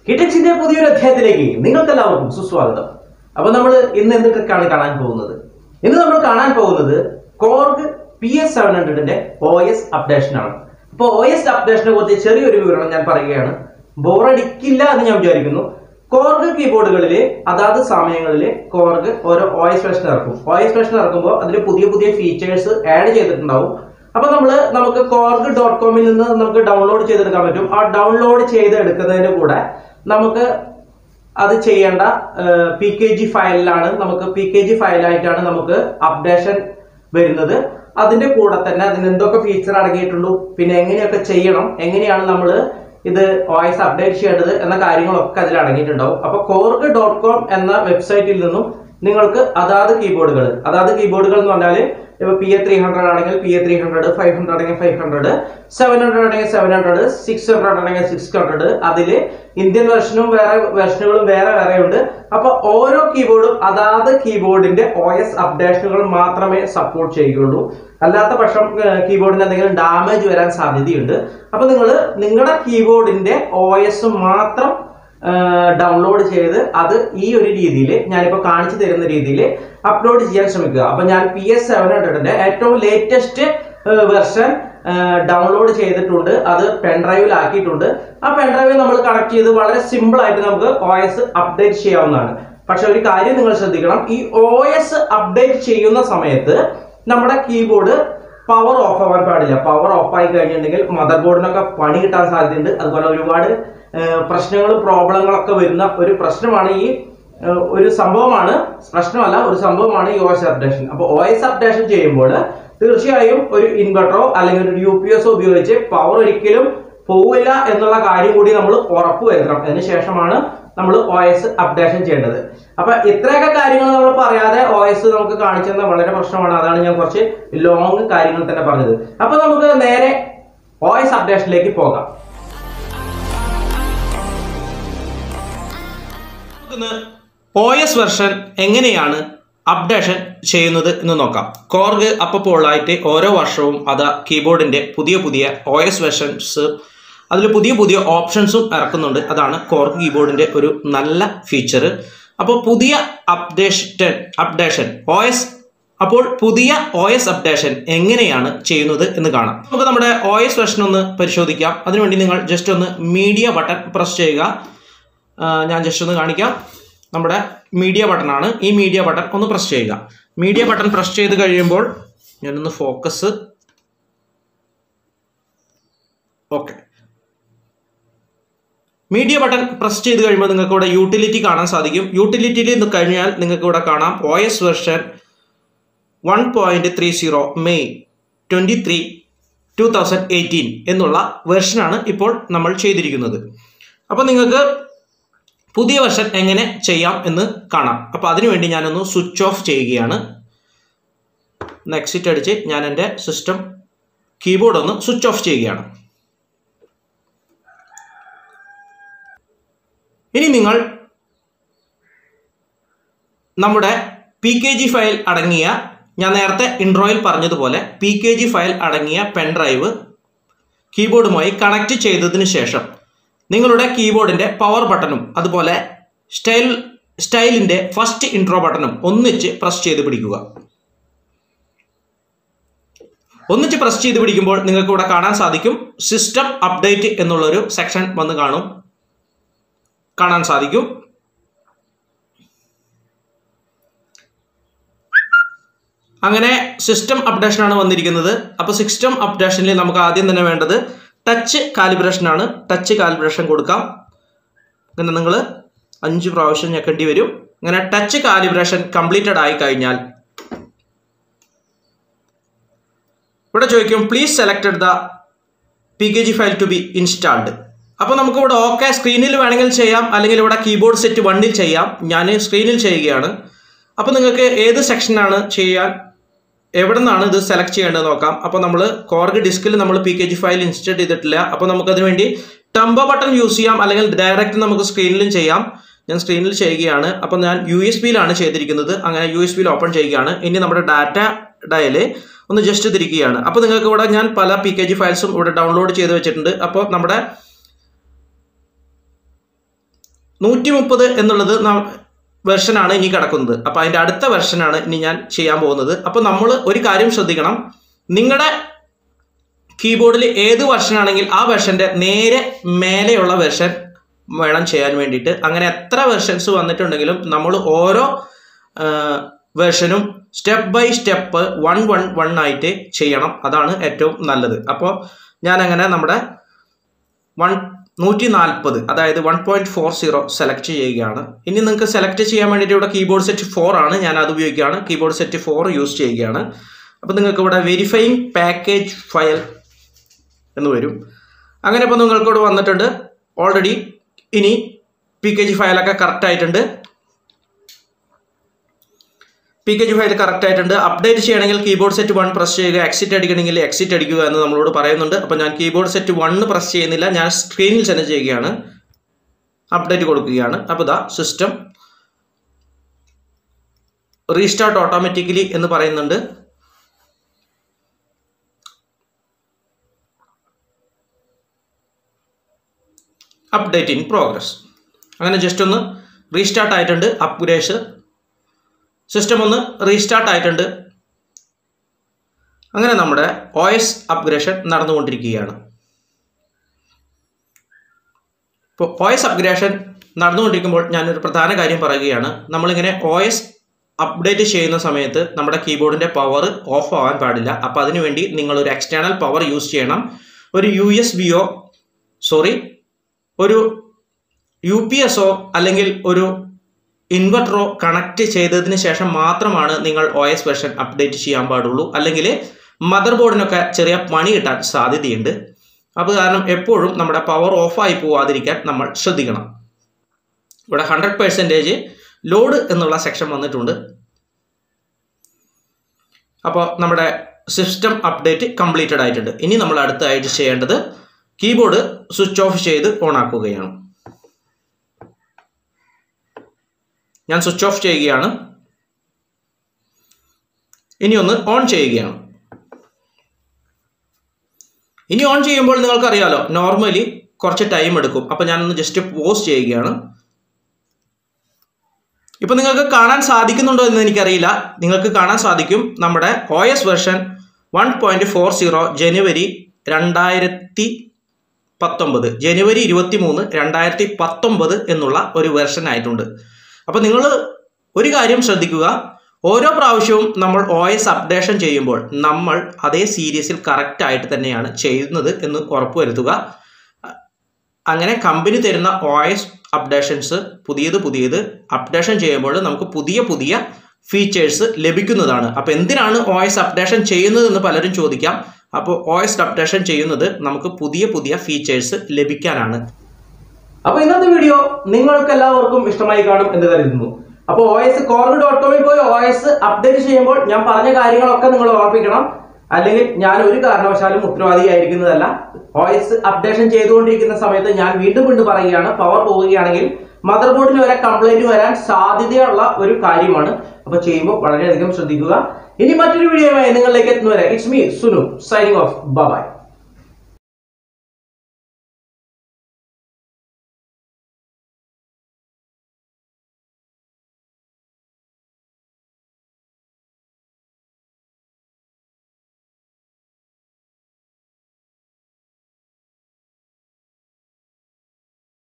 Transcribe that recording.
Keytricsന്റെ പുതിയൊരു അധ്യായത്തിലേക്ക് നിങ്ങൾക്കെല്ലാവർക്കും സുസ്വാഗതം. അപ്പോൾ നമ്മൾ ഇന്ന് എന്ത് ട്രിക്കാണ് കാണാൻ പോകുന്നത്? ഇന്ന് നമ്മൾ കാണാൻ പോകുന്നത് Korg Pa700 ന്റെ OS അപ്ഡേഷൻ ആണ്. അപ്പോൾ OS അപ്ഡേഷനെ കുറിച്ച് ചെറിയൊരു വിവരണം ഞാൻ പറയുകയാണ്. ബോറടിക്കില്ല എന്ന് ഞാൻ വിചാരിക്കുന്നു. Korg കീബോർഡുകളിൽ അതാത് സമയങ്ങളിൽ Korg ഓരോ OS വെർഷൻ ഇറക്കും. OS വെർഷൻ ഇറക്കുമ്പോൾ അതിൽ പുതിയ പുതിയ ഫീച്ചേഴ്സ് ആഡ് ചെയ്തിട്ടുണ്ടാവും. അപ്പോൾ നമുക്ക് korg.com ൽ നിന്ന് നമുക്ക് ഡൗൺലോഡ് ചെയ്തെടുക്കാൻ പറ്റും. ആ ഡൗൺലോഡ് ചെയ്തെടുക്കുന്നതിന് കൂടെ നമുക്ക് അത് ചെയ്യേണ്ട PKG ഫയലിലാണ് നമുക്ക് PKG ഫയലായിട്ടാണ് നമുക്ക് അപ്ഡേഷൻ വരുന്നത്. അതിന്റെ കൂടെ തന്നെ അതിന് എന്തൊക്കെ ഫീച്ചർ അടങ്ങിയിട്ടുണ്ടോ, പിന്നെ എങ്ങനെയൊക്കെ ചെയ്യണം, എങ്ങനെയാണ് നമ്മൾ ഇത് OS അപ്ഡേറ്റ് ചെയ്യേണ്ടത് എന്ന കാര്യങ്ങളൊക്കെ അതിൽ അടങ്ങിയിട്ടുണ്ടാവും. അപ്പോൾ korg.com എന്ന വെബ്സൈറ്റിൽ നിന്നും നിങ്ങൾക്ക് അതാത് കീബോർഡുകൾ എന്ന് പറഞ്ഞാൽ ഇപ്പോൾ PA300 ആണെങ്കിൽ PA300, 500 ആണെങ്കിൽ 500, 700 ആണെങ്കിൽ 700, 600 ആണെങ്കിൽ 600, അതിൽ ഇന്ത്യൻ വെർഷനും വെർഷനുകളും വേറെ ഉണ്ട്. അപ്പൊ ഓരോ കീബോർഡും അതാത് കീബോർഡിന്റെ OS അപ്ഡേഷനുകൾ മാത്രമേ സപ്പോർട്ട് ചെയ്യുകയുള്ളൂ. അല്ലാത്ത പക്ഷം കീബോർഡിന് എന്തെങ്കിലും ഡാമേജ് വരാൻ സാധ്യതയുണ്ട്. അപ്പൊ നിങ്ങളുടെ കീബോർഡിന്റെ OS മാത്രം ഡൗൺലോഡ് ചെയ്ത് അത് ഈ ഒരു രീതിയിൽ ഞാനിപ്പോൾ കാണിച്ചു തരുന്ന രീതിയിൽ അപ്ലോഡ് ചെയ്യാൻ ശ്രമിക്കുക. അപ്പൊ ഞാൻ PS700 ഏറ്റവും ലേറ്റസ്റ്റ് വെർഷൻ ഡൗൺലോഡ് ചെയ്തിട്ടുണ്ട്. അത് പെൻഡ്രൈവിലാക്കിയിട്ടുണ്ട്. ആ പെൻഡ്രൈവിൽ നമ്മൾ കണക്ട് ചെയ്ത് വളരെ സിമ്പിൾ ആയിട്ട് നമുക്ക് OS അപ്ഡേറ്റ് ചെയ്യാവുന്നതാണ്. പക്ഷെ ഒരു കാര്യം നിങ്ങൾ ശ്രദ്ധിക്കണം, ഈ OS അപ്ഡേറ്റ് ചെയ്യുന്ന സമയത്ത് നമ്മുടെ കീബോർഡ് പവർ ഓഫ് ആവാൻ പാടില്ല. പവർ ഓഫ് ആയി കഴിഞ്ഞിട്ടുണ്ടെങ്കിൽ മദർ ബോർഡിനൊക്കെ പണി കിട്ടാൻ സാധ്യതയുണ്ട്. അതുപോലെ ഒരുപാട് പ്രശ്നങ്ങളും പ്രോബ്ലങ്ങളൊക്കെ വരുന്ന ഒരു പ്രശ്നമാണ് ഒരു സംഭവമാണ് ഈ OS അപ്ഡേഷൻ. അപ്പോൾ OS അപ്ഡേഷൻ ചെയ്യുമ്പോൾ തീർച്ചയായും ഒരു ഇൻവെർട്ടറോ അല്ലെങ്കിൽ ഒരു UPS ഉപയോഗിച്ച് പവർ ഒരിക്കലും പോവില്ല എന്നുള്ള കാര്യം കൂടി നമ്മൾ ഉറപ്പുവരുത്തണം. അതിനുശേഷമാണ് നമ്മൾ OS അപ്ഡേഷൻ ചെയ്യേണ്ടത്. അപ്പൊ ഇത്രയൊക്കെ കാര്യങ്ങൾ നമ്മൾ പറയാതെ OS നമുക്ക് കാണിച്ചു തന്ന വളരെ പ്രശ്നമാണ്. അതാണ് ഞാൻ കുറച്ച് ലോങ് കാര്യങ്ങൾ തന്നെ പറഞ്ഞത്. അപ്പൊ നമുക്ക് നേരെ OS അപ്ഡേഷനിലേക്ക് പോകാം. OS വെർഷൻ എങ്ങനെയാണ് അപ്ഡേഷൻ ചെയ്യുന്നത് എന്ന് നോക്കാം. Korg അപ്പോഴായിട്ട് ഓരോ വർഷവും അത് കീബോർഡിന്റെ പുതിയ OS വെർഷൻസ്, അതിൽ പുതിയ ഓപ്ഷൻസും ഇറക്കുന്നുണ്ട്. അതാണ് Korg കീബോർഡിന്റെ ഒരു നല്ല ഫീച്ചർ. അപ്പോൾ പുതിയ അപ്ഡേഷൻ OS അപ്ഡേഷൻ എങ്ങനെയാണ് ചെയ്യുന്നത് എന്ന് കാണാം. നമുക്ക് നമ്മുടെ OS വെർഷൻ ഒന്ന് പരിശോധിക്കാം. അതിനുവേണ്ടി നിങ്ങൾ ജസ്റ്റ് ഒന്ന് മീഡിയ ബട്ടൺ പ്രസ് ചെയ്യുക. ഞാൻ ജസ്റ്റ് ഒന്ന് കാണിക്കാം. നമ്മുടെ മീഡിയ ബട്ടൺ ആണ്. ഈ മീഡിയ ബട്ടൺ ഒന്ന് പ്രസ് ചെയ്യുക. മീഡിയ ബട്ടൺ പ്രസ് ചെയ്ത് കഴിയുമ്പോൾ ഞാനൊന്ന് focus. Okay, media button press ചെയ്ത് കഴിയുമ്പോൾ നിങ്ങൾക്ക് ഇവിടെ യൂട്ടിലിറ്റി കാണാൻ സാധിക്കും. യൂട്ടിലിറ്റിയിൽ കഴിഞ്ഞാൽ നിങ്ങൾക്ക് ഇവിടെ കാണാം OS വെർഷൻ 1.30 മെയ് 23, 2018 എന്നുള്ള വെർഷനാണ് ഇപ്പോൾ നമ്മൾ ചെയ്തിരിക്കുന്നത്. അപ്പോൾ നിങ്ങൾക്ക് പുതിയ വെർഷൻ എങ്ങനെ ചെയ്യാം എന്ന് കാണാം. അപ്പോൾ അതിനുവേണ്ടി ഞാനൊന്ന് സ്വിച്ച് ഓഫ് ചെയ്യുകയാണ്. എക്സിറ്റ് അടിച്ച് ഞാൻ എൻ്റെ സിസ്റ്റം കീബോർഡ് ഒന്ന് സ്വിച്ച് ഓഫ് ചെയ്യുകയാണ്. ഇനി നിങ്ങൾ നമ്മുടെ PKG ഫയൽ അടങ്ങിയ, ഞാൻ നേരത്തെ ഇൻട്രോയിൽ പറഞ്ഞതുപോലെ PKG ഫയൽ അടങ്ങിയ പെൻഡ്രൈവ് കീബോർഡുമായി കണക്ട് ചെയ്തതിന് ശേഷം നിങ്ങളുടെ കീബോർഡിന്റെ പവർ ബട്ടണും അതുപോലെ സ്റ്റൈലിന്റെ ഫസ്റ്റ് ഇൻട്രോ ബട്ടണും ഒന്നിച്ച് പ്രസ് ചെയ്ത് പിടിക്കുക. ഒന്നിച്ച് പ്രസ് ചെയ്ത് പിടിക്കുമ്പോൾ നിങ്ങൾക്ക് ഇവിടെ കാണാൻ സാധിക്കും സിസ്റ്റം അപ്ഡേറ്റ് എന്നുള്ളൊരു സെക്ഷൻ വന്ന് കാണാൻ സാധിക്കും. അങ്ങനെ സിസ്റ്റം അപ്ഡേഷനാണ് വന്നിരിക്കുന്നത്. അപ്പോൾ സിസ്റ്റം അപ്ഡേഷനിൽ നമുക്ക് ആദ്യം തന്നെ വേണ്ടത് ടച്ച് കാലിബ്രേഷൻ ആണ്. ടച്ച് കാലിബ്രേഷൻ കൊടുക്കാം. അങ്ങനെ നിങ്ങൾ 5 പ്രാവശ്യം ഞെക്കേണ്ടി വരും. അങ്ങനെ ടച്ച് കാലിബ്രേഷൻ കംപ്ലീറ്റഡ് ആയി കഴിഞ്ഞാൽ ഇവിടെ ചോദിക്കും please selected the PKG file to be installed. അപ്പോൾ നമുക്ക് ഇവിടെ ഓക്കെ സ്ക്രീനിൽ വേണമെങ്കിൽ ചെയ്യാം, അല്ലെങ്കിൽ ഇവിടെ കീബോർഡ് സെറ്റ് 1 ചെയ്യാം. ഞാൻ സ്ക്രീനിൽ ചെയ്യുകയാണ്. അപ്പോൾ നിങ്ങൾക്ക് ഏത് സെക്ഷനാണ് ചെയ്യാൻ, എവിടെ നിന്നാണ് ഇത് സെലക്ട് ചെയ്യേണ്ടത് നോക്കാം. അപ്പോൾ നമ്മൾ Korg ഡിസ്കിൽ നമ്മൾ PKG ഫയൽ ഇൻസ്റ്റാൾ ചെയ്തിട്ടില്ല. അപ്പോൾ നമുക്കതിന് വേണ്ടി ടെമ്പോ ബട്ടൺ യൂസ് ചെയ്യാം, അല്ലെങ്കിൽ ഡയറക്റ്റ് നമുക്ക് സ്ക്രീനിലും ചെയ്യാം. ഞാൻ സ്ക്രീനിൽ ചെയ്യുകയാണ്. അപ്പോൾ ഞാൻ USB-യിലാണ് ചെയ്തിരിക്കുന്നത്. അങ്ങനെ USB-യിൽ ഓപ്പൺ ചെയ്യുകയാണ്. ഇനി നമ്മുടെ ഡാറ്റ ഡയൽ ഒന്ന് ജസ്റ്റ് തിരിക്കുകയാണ്. അപ്പോൾ നിങ്ങൾക്ക് ഇവിടെ ഞാൻ പല PKG ഫയൽസും ഇവിടെ ഡൗൺലോഡ് ചെയ്ത് വെച്ചിട്ടുണ്ട്. അപ്പോൾ നമ്മുടെ 130 എന്നുള്ളത് വെർഷനാണ് ഇനി കിടക്കുന്നത്. അപ്പോൾ അതിൻ്റെ അടുത്ത വെർഷനാണ് ഇനി ഞാൻ ചെയ്യാൻ പോകുന്നത്. അപ്പോൾ നമ്മൾ ഒരു കാര്യം ശ്രദ്ധിക്കണം, നിങ്ങളുടെ കീബോർഡിൽ ഏത് വെർഷനാണെങ്കിൽ ആ വെർഷൻ്റെ നേരെ മേലെയുള്ള വെർഷൻ വേണം ചെയ്യാൻ വേണ്ടിയിട്ട്. അങ്ങനെ എത്ര വെർഷൻസ് വന്നിട്ടുണ്ടെങ്കിലും നമ്മൾ ഓരോ വെർഷനും സ്റ്റെപ്പ് ബൈ സ്റ്റെപ്പ് 1 ആയിട്ട് ചെയ്യണം. അതാണ് ഏറ്റവും നല്ലത്. അപ്പോൾ ഞാനങ്ങനെ നമ്മുടെ 140 അതായത് 1.40 സെലക്ട് ചെയ്യുകയാണ്. ഇനി നിങ്ങൾക്ക് സെലക്ട് ചെയ്യാൻ വേണ്ടിയിട്ട് ഇവിടെ കീബോർഡ് സെറ്റ് 4 ആണ്, ഞാൻ അത് ഉപയോഗിക്കുകയാണ്. കീബോർഡ് സെറ്റ് 4 യൂസ് ചെയ്യുകയാണ്. അപ്പോൾ നിങ്ങൾക്ക് ഇവിടെ വെരിഫൈയിങ് പാക്കേജ് ഫയൽ എന്ന് വരും. അങ്ങനെ ഇപ്പോൾ നിങ്ങൾക്ക് ഇവിടെ വന്നിട്ടുണ്ട് ഓൾറെഡി. ഇനി പാക്കേജ് ഫയലൊക്കെ കറക്റ്റ് ആയിട്ടുണ്ട്. പാക്കേജ് ഫയൽ കറക്റ്റ് ആയിട്ടുണ്ട്. അപ്ഡേറ്റ് ചെയ്യണമെങ്കിൽ കീബോർഡ് സെറ്റ് 1 പ്രസ് ചെയ്യുക, എക്സിറ്റ് അടിക്കണമെങ്കിൽ എക്സിറ്റ് അടിക്കുക എന്ന് നമ്മളോട് പറയുന്നുണ്ട്. അപ്പോൾ ഞാൻ കീബോർഡ് സെറ്റ് 1 പ്രസ് ചെയ്യുന്നില്ല, ഞാൻ സ്ക്രീനിൽ തന്നെ ചെയ്യുകയാണ്, അപ്ഡേറ്റ് കൊടുക്കുകയാണ്. അപ്പോൾ ഇതാ സിസ്റ്റം റീസ്റ്റാർട്ട് ഓട്ടോമാറ്റിക്കലി എന്ന് പറയുന്നുണ്ട്. Update in progress. അങ്ങനെ ജസ്റ്റ് ഒന്ന് റീസ്റ്റാർട്ട് ആയിട്ടുണ്ട്. അപ്ഗ്രേഡ് സിസ്റ്റം ഒന്ന് റീസ്റ്റാർട്ട് ആയിട്ടുണ്ട്. അങ്ങനെ നമ്മുടെ OS അപ്ഗ്രേഷൻ നടന്നുകൊണ്ടിരിക്കുകയാണ്. ഇപ്പോൾ OS അപ്ഗ്രേഷൻ നടന്നുകൊണ്ടിരിക്കുമ്പോൾ ഞാനൊരു പ്രധാന കാര്യം പറയുകയാണ്. നമ്മളിങ്ങനെ OS അപ്ഡേറ്റ് ചെയ്യുന്ന സമയത്ത് നമ്മുടെ കീബോർഡിൻ്റെ പവർ ഓഫ് ആവാൻ പാടില്ല. അപ്പോൾ അതിനുവേണ്ടി നിങ്ങളൊരു എക്സ്റ്റേണൽ പവർ യൂസ് ചെയ്യണം. ഒരു ഒരു UPS അല്ലെങ്കിൽ ഒരു ഇൻവെർട്ടറോ കണക്ട് ചെയ്തതിന് ശേഷം മാത്രമാണ് നിങ്ങൾ OS വെർഷൻ അപ്ഡേറ്റ് ചെയ്യാൻ പാടുള്ളൂ. അല്ലെങ്കിൽ മദർ ബോർഡിനൊക്കെ ചെറിയ പണി കിട്ടാൻ സാധ്യതയുണ്ട്. അപ്പോൾ കാരണം എപ്പോഴും നമ്മുടെ പവർ ഓഫായി പോവാതിരിക്കാൻ നമ്മൾ ശ്രദ്ധിക്കണം. ഇവിടെ 100% ലോഡ് എന്നുള്ള സെക്ഷൻ വന്നിട്ടുണ്ട്. അപ്പോൾ നമ്മുടെ സിസ്റ്റം അപ്ഡേറ്റ് കംപ്ലീറ്റഡ് ആയിട്ടുണ്ട്. ഇനി നമ്മൾ അടുത്തായിട്ട് ചെയ്യേണ്ടത് കീബോർഡ് സ്വിച്ച് ഓഫ് ചെയ്ത് ഓൺ ആക്കുകയാണ്. ഞാൻ സ്വിച്ച് ഓഫ് ചെയ്യുകയാണ്. ഇനി ഒന്ന് ഓൺ ചെയ്യുകയാണ്. ഇനി ഓൺ ചെയ്യുമ്പോൾ നിങ്ങൾക്കറിയാലോ നോർമലി കുറച്ച് ടൈം എടുക്കും. അപ്പോൾ ഞാനൊന്ന് ജസ്റ്റ് പോസ് ചെയ്യുകയാണ്. ഇപ്പോൾ നിങ്ങൾക്ക് കാണാൻ സാധിക്കുന്നുണ്ടോ എന്ന് എനിക്കറിയില്ല. നിങ്ങൾക്ക് കാണാൻ സാധിക്കും നമ്മുടെ OS വെർഷൻ 1.40 ജനുവരി 2019 ജനുവരി 23 2019 എന്നുള്ള ഒരു വെർഷൻ ആയിട്ടുണ്ട്. അപ്പോൾ നിങ്ങൾ ഒരു കാര്യം ശ്രദ്ധിക്കുക, ഓരോ പ്രാവശ്യവും നമ്മൾ OS അപ്ഡേഷൻ ചെയ്യുമ്പോൾ നമ്മൾ അതേ സീരീസിൽ കറക്റ്റ് ആയിട്ട് തന്നെയാണ് ചെയ്യുന്നത് എന്ന് ഉറപ്പുവരുത്തുക. അങ്ങനെ കമ്പനി തരുന്ന OS അപ്ഡേഷൻസ് പുതിയത് അപ്ഡേഷൻ ചെയ്യുമ്പോൾ നമുക്ക് പുതിയ ഫീച്ചേഴ്സ് ലഭിക്കുന്നതാണ്. അപ്പോൾ എന്തിനാണ് OS അപ്ഡേഷൻ ചെയ്യുന്നതെന്ന് പലരും ചോദിക്കാം. അപ്പോൾ OS അപ്ഡേഷൻ ചെയ്യുന്നത് നമുക്ക് പുതിയ ഫീച്ചേഴ്സ് ലഭിക്കാനാണ്. അപ്പോൾ ഇന്നത്തെ വീഡിയോ നിങ്ങൾക്ക് എല്ലാവർക്കും ഇഷ്ടമായി കാണും എന്ന് കരുതുന്നു. അപ്പോൾ Korg.com പോയി OS അപ്ഡേറ്റ് ചെയ്യുമ്പോൾ ഞാൻ പറഞ്ഞ കാര്യങ്ങളൊക്കെ നിങ്ങൾ ഓർമ്മിക്കണം. അല്ലെങ്കിൽ ഞാൻ ഒരു കാരണവശാലും ഉത്തരവാദിയായിരിക്കുന്നതല്ല. OS അപ്ഡേഷൻ ചെയ്തുകൊണ്ടിരിക്കുന്ന സമയത്ത് ഞാൻ വീണ്ടും പറയുകയാണ്, പവർ പോവുകയാണെങ്കിൽ മദർ ബോർഡിൽ വരെ കംപ്ലൈന്റ് വരാൻ സാധ്യതയുള്ള ഒരു കാര്യമാണ്. അപ്പോൾ ചെയ്യുമ്പോൾ വളരെയധികം ശ്രദ്ധിക്കുക. ഇനി മറ്റൊരു വീഡിയോയുമായി നിങ്ങളിലേക്ക് എത്തുന്നവരെ it's me Sunu signing off. By.